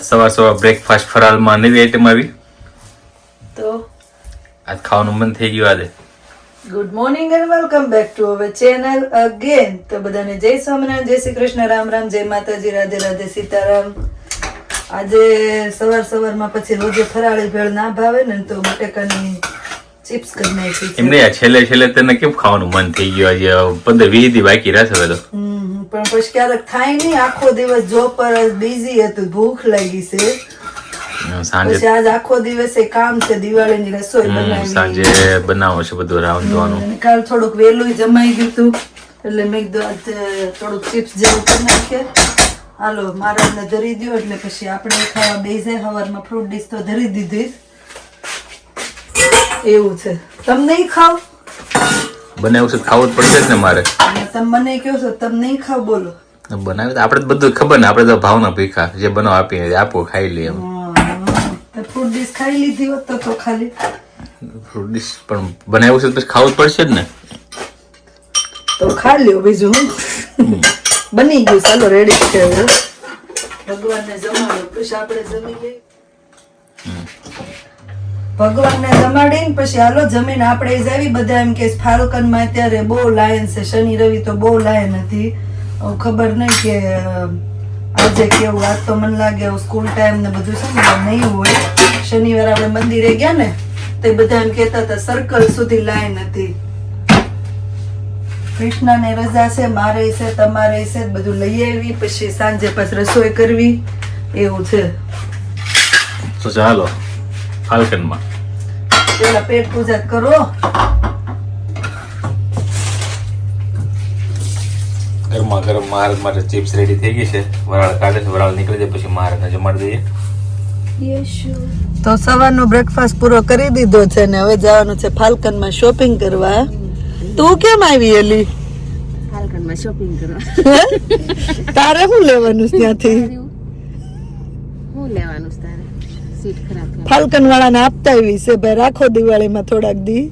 સવાર બ્રેકફાસ્ટ ફરાળમાં નવી આઈટમ આવી તો આજ ખાવાનું મન થઈ ગયું આજે. Good morning and welcome back to our channel again. તો બધાને જય સ્વામિનારાયણ, જય શ્રી કૃષ્ણ, રામ રામ, જય માતાજી, રાધે રાધે, સીતારામ. આજે સવારમાં પછી રોજે ફરાળી ભેળ ના ભાવે ને તો બટેકાની ચિપ્સ કરી નાખી છે. એમને છેલ્લે તને કેમ ખાવાનું મન થઈ ગયું? આજે 15-20 દી બાકી રહેશે હવે તો. પણ પછી ક્યારેક થાય નહીં, આખો દિવસ જોબ પર બિઝી હતું, ભૂખ લાગી છે. સાંજે પછી આજ આખો દિવસ કામ છે, દિવાળીની રસોઈ બનાવી, સાંજે બનાવો છે બધું રાંધવાનું. અને કાલ થોડુંક વહેલું જમાઈ ગયું હતું એટલે મેં કીધું આજ થોડુંક ચિપ્સ જેવું કરી નાખીએ. હાલો મહારાજને ધરી દો એટલે પછી આપણે ખાવા બેસે. સવારમાં ફ્રૂટ ડીશ તો ધરી દીધી. એવું છે. તમે નહીં ખાવ? બનાવ્યું છે ખાવું જ પડશે જ ને મારે. તમે મને કહો છો તમે નહીં ખાવ, બોલો. બનાવ્યું આપણે તો બધું ખબર ને, આપણે તો ભાવના ભીખા જે બનાવ આપીએ આપો ખાઈ લઈએ. ફ્રૂટ ડીશ ખાઈ લીધી હોત તો ખાલી ફ્રૂટ ડીશ પણ બનાવ્યું છે પછી ખાવું જ પડશે જ ને. તો ખા લ્યો, બીજું બની ગયું. ચાલો રેડી છે. ભગવાનને જમાડો પછી આપણે જમી લઈએ. ભગવાનને જમાડીને પછી હાલો જમીન આપણે જાવી. બધા એમ કે ફાલ્કન માં અત્યારે બહુ લાયન છે, શનિ રવિ તો બહુ લાયન હતી. ખબર નહીં કે આજે કેવું. આજ તો મને લાગે સ્કૂલ ટાઈમ ને બધું છે ને નહીં હોય. શનિવાર આપણે મંદિરે ગયા ને તો બધા એમ કેતા હતા સર્કલ સુધી લાઈન હતી. કૃષ્ણને રજા છે, મારે છે, તમારે છે, બધું લઈ આવી પછી સાંજે પાછી રસોઈ કરવી. એવું છે. તો ચાલો ફાલ્કનમાં પેલા પેટ પૂજા કરો. ગરમા ગરમ મહારાજ માટે ચિપ્સ રેડી થઈ ગઈ છે. વરાળ કાઢે છે, વરાળ નીકળી જાય પછી મહારાજને જમાડી દઈએ. તો સવારનો બ્રેકફાસ્ટ પૂરો કરી દીધો છે ને હવે જવાનું છે ફાલ્કનમાં શોપિંગ કરવા. તું કેમ આવી એલી? ફાલ્કનમાં શોપિંગ કરવા. તારે શું લેવાનું છે ત્યાંથી? શું લેવાનું છે તારે? સીટ ખરાબ થઈ. ફાલ્કન વાળાને આપતા આવી છે ભાઈ, રાખો દિવાળીમાં થોડાક દી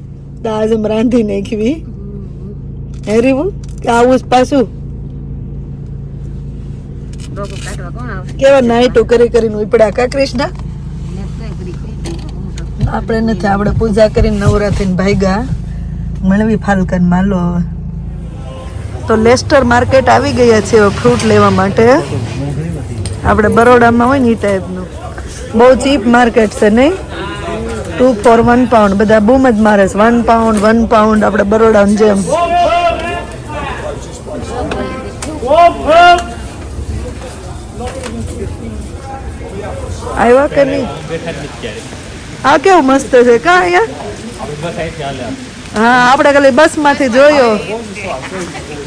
તો આજ અમે રાંધી નાખવી. હેરીવું કે આવું જ પાછું રોગો કાઢવા કોણ આવે? કેવા નાઈટો કરી કરીને ઉપડા કા કૃષ્ણ? આપણે નથી, આપણે પૂજા કરીને નવરા થઈને ભાગ્યા મળવી ફાલ્કન માં. લો તો લેસ્ટર માર્કેટ આવી ગયા છે ફ્રૂટ લેવા માટે. આપણે બરોડામાં હોય ને એ ટાઈપનું બહુ ચીપ માર્કેટ છે નહીં? 2 for 1 pound બધા બૂમ જ મારે છે. 1 pound 1 pound આપણે બરોડાની જેમ. આવ્યા કે નહીં? આ કેવું મસ્ત છે કા અહીંયા. હા આપણે ખાલી બસ માંથી જોયો.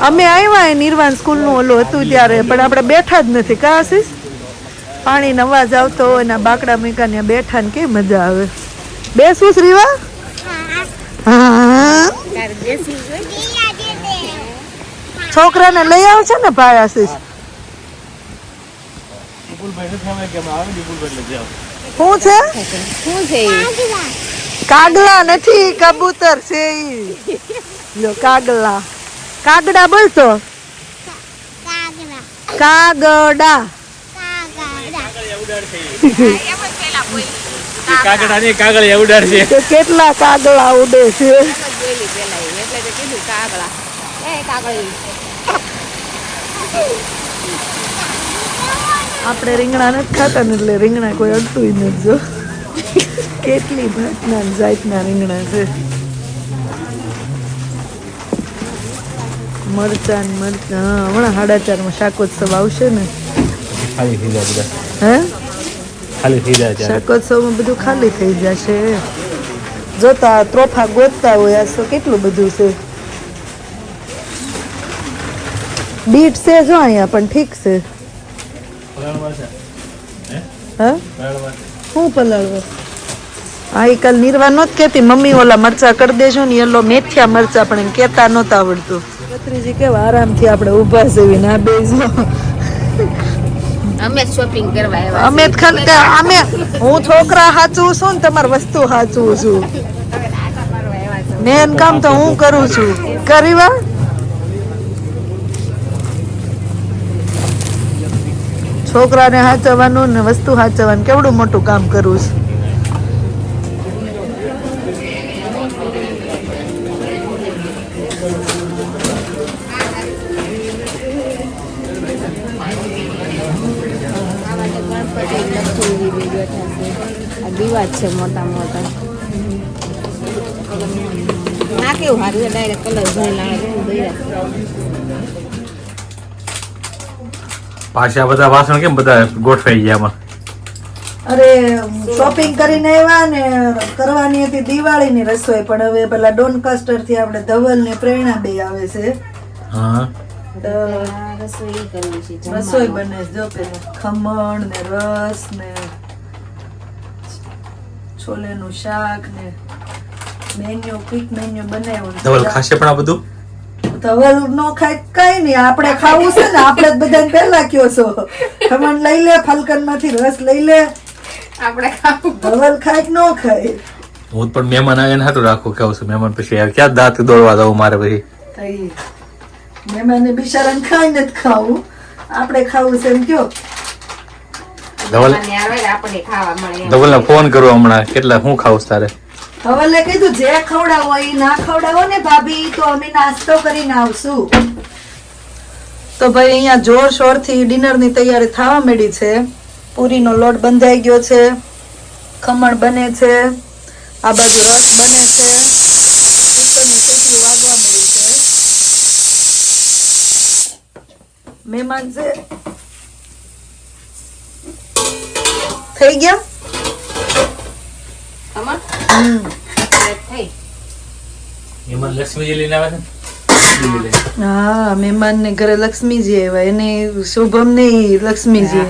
અમે આવ્યા નિર્વાણ સ્કૂલ નું ઓલું હતું ત્યારે, પણ આપણે બેઠા જ નથી કા આશીષ? પાણીનો અવાજ આવતો હોય ને બાકડા મૂકા ને બેઠા ને કેવી મજા આવે. બેસું શ્રીવા? હા છોકરાને લઈ આવ છે ને ભાઈ આશીષ? શું છે? શું છે ઈ? કાગલા નથી, કબૂતર છે ઈ. લો કાગલા. કાગડા બોલતો. કાગડા. કાગડા ની કાગળિયા ઉડાડશે. તો કેટલા કાગડા ઉડે છે. બોલી પેલા એટલે તો કીધું કાગડા. એ કાગળી. આપણે રીંગણા નથી ખાતા ને એટલે રીંગણા કોઈ અડતું નથી. જો કેટલી ભાતના જાતના રીંગણા છે. મરચા ને મરચા. હા હમણાં 4:30 શાકોત્સવ આવશે ને. ખાલી થઈ જાય બધા. હે ખાલી થઈ જાય ત્યારે. શાકોત્સવમાં બધું ખાલી થઈ જશે. જોતા ત્રોફા ગોતતા હોય આ તો કેટલું બધું છે. બીટ છે જો અહીંયા પણ ઠીક છે. હા શું પલાળવા? હા એ કાલ નિર્વા નહોત કેતી મમ્મી ઓલા મરચા કરી દેજો ને યલો મેથિયા મરચા, પણ એમ કેતા નહોતા આવડતું. ભત્રીજી કેવા આરામથી આપણે ઊભા સેવી ના બેસો. અમે શોપિંગ કરવા આવ્યા. અમે ખાલી અમે હું છોકરા સાચું છું ને તમારી વસ્તુ સાચું છું. મેન કામ તો હું કરું છું. કરીવા? છોકરાને હાચવવાનું ને વસ્તુ હાચવવાનું કેવડું મોટું કામ કરવું છે. દીવા છે મોટા મોટા. ના કેવું સારું છે, ડાયરેક્ટ કલર ભરેલા પાછા બધા વાસણ કેમ બધા ગોઠવાઈ ગયા આમાં? અરે શોપિંગ કરીને આવ્યા ને કરવાની હતી દિવાળીની રસોઈ, પણ હવે પેલા ડોનકાસ્ટર થી આપણે ધવલ ને પ્રેરણા બે આવે છે. હા તો રસોઈ કરવી છે. રસોઈ બને છે. જો પેલા ખમણ ને રસ ને છોલેનું શાક ને મેન્યુ ક્વિક મેન્યુ બનાવ્યું. ધવલ ખાશે પણ આ બધું? ધવલ નો ખાય કઈ નહીં, આપણે ખાવું છે ને, આપણે જ બધાને પહેલા કયો છો ખમણ લઈ લે, ફાલ્કન માંથી રસ લઈ લે, આપણે ખાવું. ધવલ ખાય કે ન ખાય? હું પણ મહેમાન આવે ને હાટું રાખું કેવું છું. મહેમાન પછી યાર ક્યાં દાંત દોડવા દઉં મારે પછી? થઈ મહેમાને બિચારાને ખાઈને જ ખાવું, આપણે ખાવું છે એમ કયો. ધવલ આપણે ખાવા મળે. ધવલને ફોન કરો હમણાં, કેટલા હું ખાવું છે તારે? ધવલે કીધું જે ખવડાવો એ ના ખવડાવો ને ભાભી તો અમે નાસ્તો કરીને આવશું. તો ભાઈ અહીંયા જોરશોર થી ડિનર ની તૈયારી થવા માંડી છે. પૂરીનો લોટ બંધાઈ ગયો છે, ખમણ બને છે, આ બાજુ રસ બને છે, કુકરની સીટીઓ વાગવા મળી છે. મહેમાન છે થઈ ગયા. મહેમાન લક્ષ્મીજી લઈને આવે છે. હા, મહેમાન ને ઘરે લક્ષ્મીજી આવ્યા, એને શુભમ ને લક્ષ્મીજી,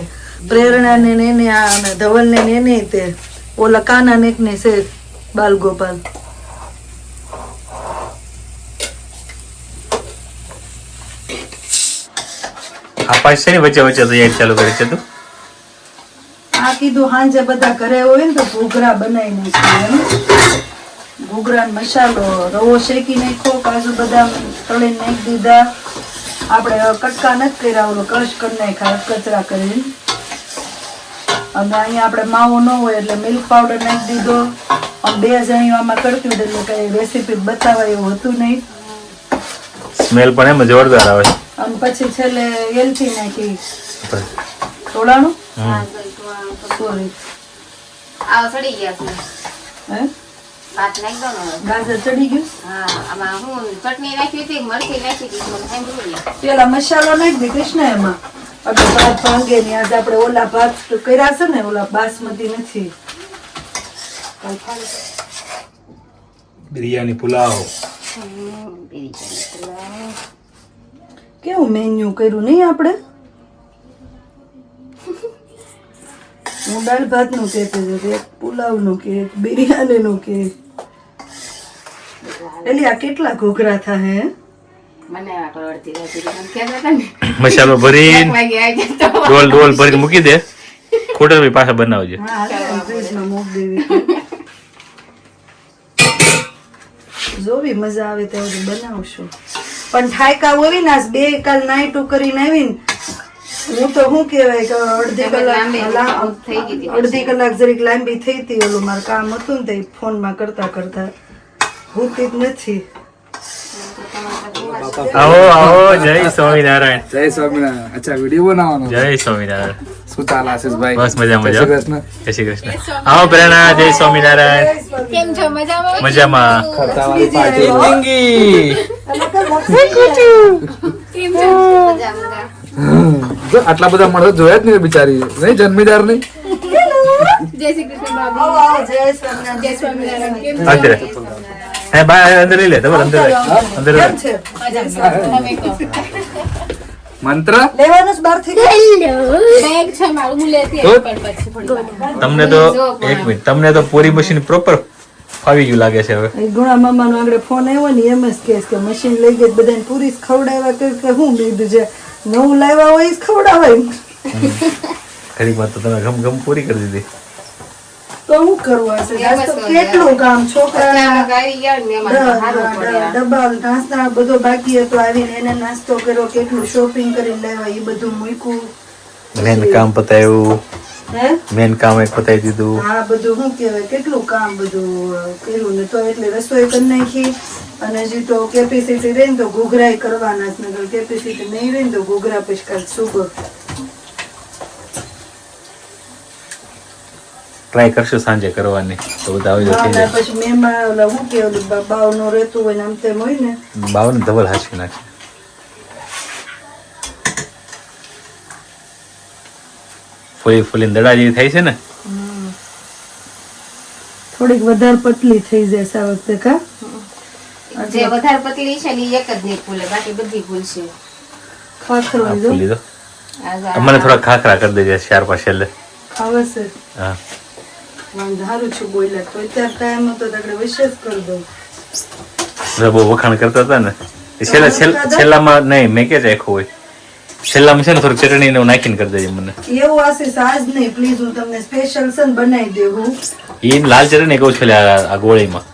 પ્રેરણા ને એને આ અને ધવલ ને એને તે ઓલા કાના ને ને છે બાલ ગોપાલ. આ પાછી છે ને વચ્ચે વચ્ચે તૈયારી ચાલુ કરી છે તું? આ કીધું હાંજે બધા ઘરે હોય ને તો ઘૂઘરા બનાવી નાખ્યું. ઘૂઘરા મસાલો રવો શેકી નાખ્યો, કાજુ બદામ તળીને નાખી દીધા. આપણે કટકા નથી કર્યા, ઓલો ક્રશ કરી નાખ્યા કચરા કરીને. અને અહીંયા આપણે માવો ન હોય એટલે મિલ્ક પાવડર નાખી દીધો. અને 2 જણીઓ આમાં કરતી હોય એટલે કઈ રેસીપી બતાવાય એવું હતું નહીં. સ્મેલ પણ એમ જોરદાર આવે. અને પછી છેલ્લે એલચી નાખી. તોડાણું સોરી આ સડી ગયા છે. હે ભાત નાખી દો ને. ગાજર ચડી ગયું. હા, આમાં હું ચટણી નાખી હતી, મરચી નાખી હતી, મને સાંભળ્યું ને. પેલા મસાલો નાખી દે કૃષ્ણ એમાં, એટલે ભાત ભાંગે ને. આજે આપણે ઓલા ભાત કર્યા છે ને, ઓલા બાસમતી નથી. બિરયાની પુલાવ કેવું મેન્યુ કર્યું નહીં આપણે. હું દાળ ભાત નું કહેતી હતી, એક પુલાવ નું કે, એક બિરયાની નું કે. એટલે આ કેટલા ઘૂઘરા થાય હે? બનાવ્યા કરો અડધી રાતે. મને કહેતા હતા ને, મસાલો ભરીને 1 વાગે આવી જાય તો ડોલ ભરીને મૂકી દે. ખોટર બી પાછા બનાવજે. હા, હાલો, ફ્રીજમાં મૂક દેવી. જોવી મજા આવે તો બનાવશું. પણ ઠાયકા હોય ને, આજ 2 કાલ નાઈટો કરીને આવીને હું તો શું કહેવાય કે અડધી કલાક જરીક લાંબી થઈ હતી. ઓલું મારું કામ હતું ને તે ફોનમાં કરતા કરતા ભૂતી જ નથી. આવો આવો, જય સ્વામિનારાયણ. જય સ્વામિનારાયણ. અચ્છા, વિડીયો બનાવવાનો. જય સ્વામિનારાયણ. શું ચાલે આશીષભાઈ? બસ મજા જય શ્રી કૃષ્ણ. જય શ્રી કૃષ્ણ. આવો પ્રેરણા, જય સ્વામિનારાયણ. કેમ છો? મજામાં? મજામાં. ખર્ચાવાળી પાર્ટી. કેમ છો? મજા. જો આટલા બધા મળે જોયા જ નહીં બિચારી, નહીં જન્મીદાર નહીં. જય શ્રી કૃષ્ણ બાબુ. આવો, આવો, જય સ્વામિનારાયણ. જય સ્વામિનારાયણ. કેમ છો? અંદર હે બા, અંદર લઈ લે. તમે અંદર લઈ. અંદર લઈ લે. કેમ છે? તમે કહો. મંત્ર લેવાનું જ બહારથી. બેગ છે મારું, હું લેતી તો? આવીશ, પણ પછી થોડી વાર. તમને તો એક મિનિટ, તમને તો પૂરી મશીન પ્રોપર ફાવી ગયું લાગે છે હવે. એ ગુણા મામાનો આગળ ફોન આવ્યો ને, એમ જ કહેશ કે મશીન લઈ ગઈ બધાને પૂરી જ ખવડાવ્યા કે હું બીજું છે નવું લાવ્યા હોય એ જ ખવડાવાય. ઘડીમાં તો તમે ગમ ગમ પૂરી કરી દીધી. તો હું કરવું હશે? આજ તો કેટલું કામ છોકરાના અચાનક આવી ગયા ને એમાં તો સારું પડે. ડબ્બા નાસ્તા બધો બાકી હતો, આવીને એને નાસ્તો કર્યો, કેટલું શોપિંગ કરીને લાવ્યા એ બધું મૂક્યું. મેન કામ પતાવ્યું, હે મેન કામ એક પતાવી દીધું. હા બધું શું કહેવાય કેટલું કામ બધું કર્યું ને તો એટલે રસોઈ કરી નાખી અને હજી તો કેપેસિટી રહે ને તો ઘૂઘરાય કરવાના જ નગર કેપેસિટી નહીં રહે ને તો ઘૂઘરા પછી કાલ સુબહ ટ્રાય કરશું સાંજે કરવાની તો બધા આવી હા, જાય. ને પછી મેમાં ઓલા શું કે ઓલું બાવનું રહેતું હોય ને આમ તેમ હોય ને બાવન ધવલ હાચવી નાખે. ફૂલી ફૂલીને દડા જેવી થાય છે ને. થોડીક વધારે પતલી થઈ જશે આ વખતે કા જે વધારે પતલી છે ને ઈ એક જ નહીં ફૂલે, બાકી બધી ફૂલશે. ખાખરો આ જો ફૂલી દો. આ મને થોડા ખાખરા કરી દેજે 4-5 છેલ્લે. ખાવશે હા વાંધો સારું છું બોલ્યા તો અત્યારે ટાઈમ હતો તો આપણે વિશેષ કરી દઉં બધા બહુ વખાણ કરતા હતા ને એ છેલ્લામાં નહીં મેં કે રાખ્યું હોય છેલ્લામાં છે ને થોડી ચટણી ને એવું નાખીને કરી દેજે મને. એવું આશીષ આજ નહીં પ્લીઝ હું તમને સ્પેશિયલ સન બનાવી દેવું એ લાલ ચટણી કહું છું આ ગોળીમાં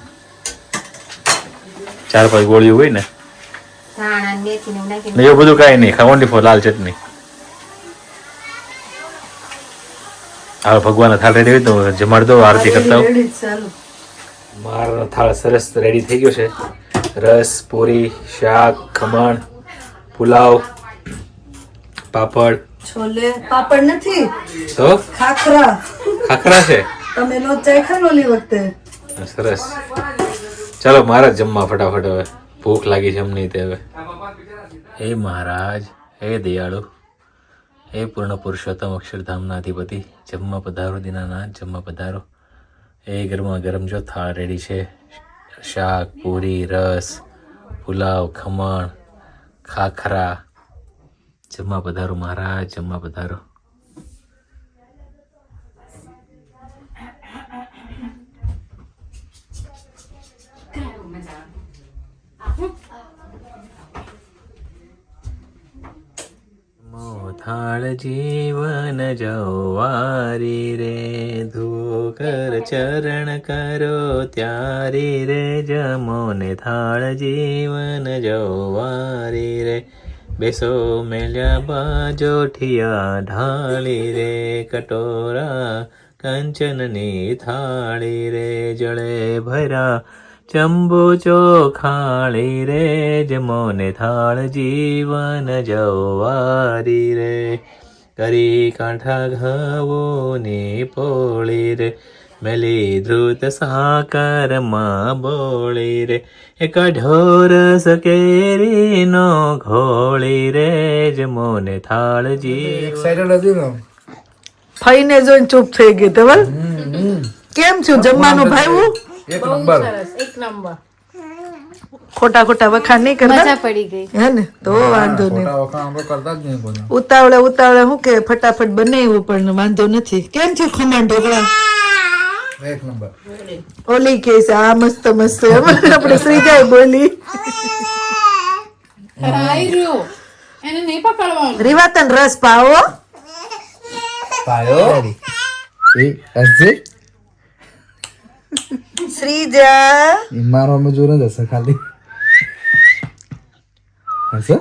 4-5 ગોળીઓ હોય ને ધાણા ને મેથી ને એવું નાખીને ને એવું બધું કાંઈ નહીં ખાવાની ફોર લાલ ચટણી. હવે ભગવાન થાળ રેડી હોય તો જમાડ દો આરતી કરતા હો. રેડી જ ચાલુ મારો થાળ સરસ રેડી થઈ ગયો છે. રસ, પૂરી, શાક, ખમણ, પુલાવ, પાપડ. છોલે પાપડ નથી તો ખાખરા ખાખરા છે. તમે નો ચાખ્યા નો ઓલી વખતે સરસ. ચાલો મારા જમવા ફટાફટ હવે ભૂખ લાગી છે અમને તે હવે. હે મહારાજ, હે દયાળુ, હે પૂર્ણ પુરુષોત્તમ અક્ષરધામના અધિપતિ, જમવા પધારો દીનાનાથ, જમવા પધારો. એ ગરમા ગરમ જો થાળ રેડી છે. શાક, પૂરી, રસ, પુલાવ, ખમણ, ખાખરા. જમવા પધારો મહારાજ, જમવા પધારો. થાળ જીવન જવારી રે, ધોકર ચરણ કરો ત્યારી રે, જમો ને થાળ જીવન જવારી રે. બેસો મેલ્યા બાજોઠિયા ઢાળી રે, કટોરા કંચનની થાળી રે, જળે ભરા ચંબુ ચોખાળી રે, જમો ને થાળ જીવન જવારી રે. કરી કાંઠા ઘઉંની પોળી રે, મેલી ધ્રુત સાકરમાં બોળી રે, એક ઢોર સકેરીનો ઘોળી રે, જમો ને થાળ જીવન. એક્સાઇટેડ હતી ને ફઈને જોઈને ચૂપ થઈ ગઈ ધવલ કેમ છું જમવાનું ભાઈવું એક નંબર. એક નંબર ખોટા ખોટા વખાણ નહીં કરતા મજા પડી ગઈ. હે ને તો વાંધો નહીં ખોટા વખાણ આપણે કરતા જ નહીં કોઈ. ઉતાવળે ઉતાવળે શું કે ફટાફટ બનાવ્યું પણ વાંધો નથી. કેમ છે ખમણ ઢોકળા એક નંબર. ઓલી કે છે આ મસ્ત મસ્ત એમ આપણે શ્રીજાય બોલી રીવાતન રસ પાવો પાયો એ હશે શ્રીજા મારો અમે જોર જ હશે ખાલી હશે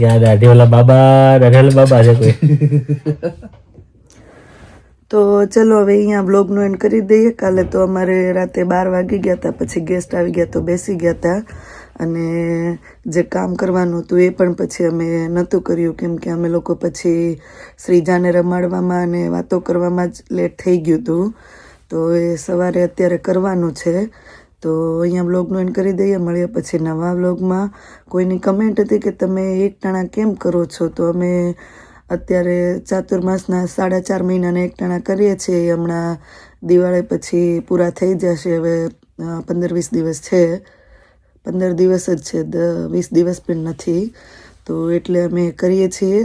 એ દાઢીવાલા બાબા છે કોઈ. તો ચલો હવે અહીંયા બ્લોગનો એન્ડ કરી દઈએ. કાલે તો અમારે રાતે 12 વાગી ગયા હતા, પછી ગેસ્ટ આવી ગયા તો બેસી ગયા હતા અને જે કામ કરવાનું હતું એ પણ પછી અમે નહોતું કર્યું કેમ કે અમે લોકો પછી શ્રીજાને રમાડવામાં અને વાતો કરવામાં જ લેટ થઈ ગયું હતું. તો એ સવારે અત્યારે કરવાનું છે. તો અહીંયા બ્લોગનો એન્ડ કરી દઈએ. મળીએ પછી નવા બ્લોગમાં. કોઈની કમેન્ટ હતી કે તમે એક ટાણા કેમ કરો છો, તો અમે અત્યારે ચાતુર્માસના 4.5 મહિનાના એક ટાણા કરીએ છીએ. હમણાં દિવાળી પછી પૂરા થઈ જશે. હવે 15-20 દિવસ છે, 15 દિવસ જ છે, 20 દિવસ પણ નથી. તો એટલે અમે કરીએ છીએ.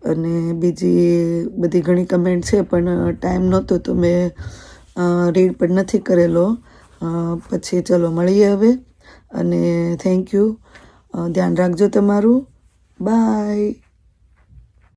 અને બીજી બધી ઘણી કમેન્ટ છે પણ ટાઈમ નહોતો તો મેં રીડ પણ નથી કરેલો. પછી ચલો મળીએ હવે અને થેન્ક યુ. ધ્યાન રાખજો તમારું. બાય.